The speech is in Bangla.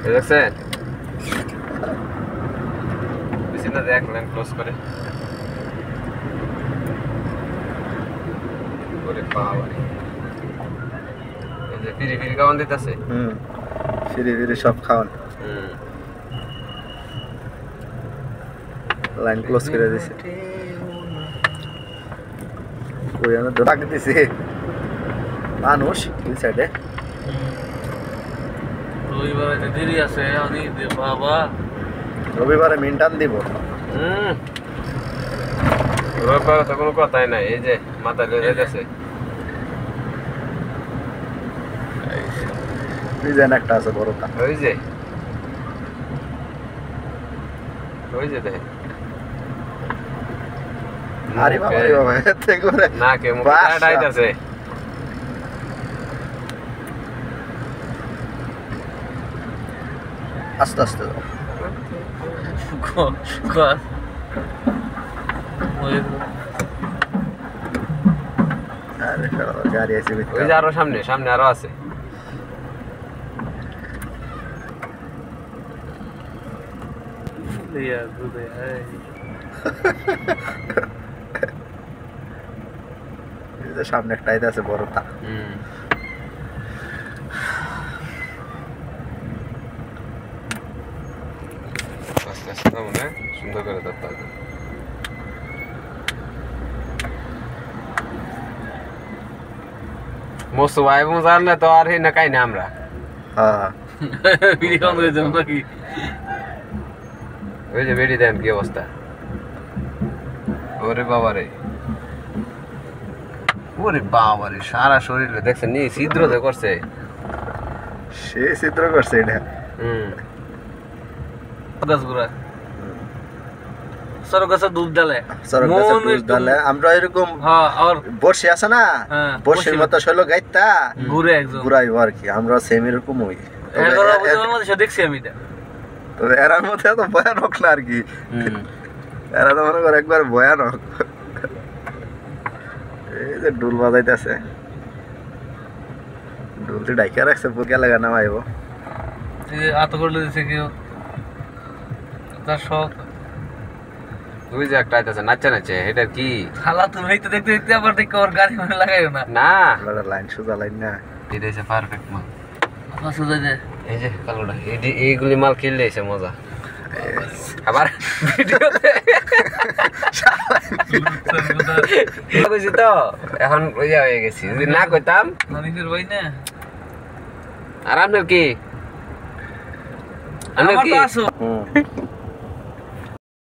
দেখছেন পিছনে দেখ লাইন ক্লোজ করে ওরে বাবা এই যে ফিরি ফিরি খাওয়ান দিতেছে ফিরি ফিরি সব খাওয়ান লাইন ক্লোজ করে দিছে ওই আমরা ডাক দিতেছি মানুষ এই সাইডে রবিবারে দেরি আছে আমি বাবা রবিবারে মিন্টান দিব রবিবারে তো কোনো কথাই নাই এই যে মাথা লেগে যাচ্ছে ডিজাইন একটা আছে বড়টা ওই যে দেখ আরে বাবা এতে করে না কে মুখে ডাইতাছে আস্তে আস্তে আরে গাড়ি আছে ওই যে আরো সামনে আরো আছে সামনে একটা আছে বড়টা আস্তে আস্তে মানে সুন্দর করে ধরতে হবে মোস্ত ভাই বোন জানলে তো আর না কাই না আমরা ওই যে বেড়ি দেন কি অবস্থা ওরে বাবা রে সারা শরীরে দেখছেন নি ছিদ্র যে করছে সে ছিদ্র করছে এটা আমরা এরকম বর্ষি আছে না বর্ষির মতো শৈল গাইতা ঘুরাইবো আর কি আমরা সেম এরকম হই দেখছি আমি তবে এরার মধ্যে এত ভয়ানক না আর কি এরা তো মনে করে একবার ভয়ানক এই যে ডুল বাজাইতেছে ডুলটি ডাইকা রাখছে পুকে লাগা নামাইব আত করলে দিছে কেউ তার শখ তুই যে একটা আইতাছে নাচে এটা কি খালা তুমি তো দেখতে দেখতে আবার দেখো ওর গাড়ি মনে লাগাইও না না লাইন সোজা লাইন না এটা হচ্ছে পারফেক্ট মাল সোজা দে এই যে কালোটা এইগুলি মাল কিনলে এসে মজা আবার ভিডিওতে কইছি তো এখন ওইয়া হয়ে গেছি যদি না কইতাম মানিকের ভাই না আর আপনার কি আমার তো আসো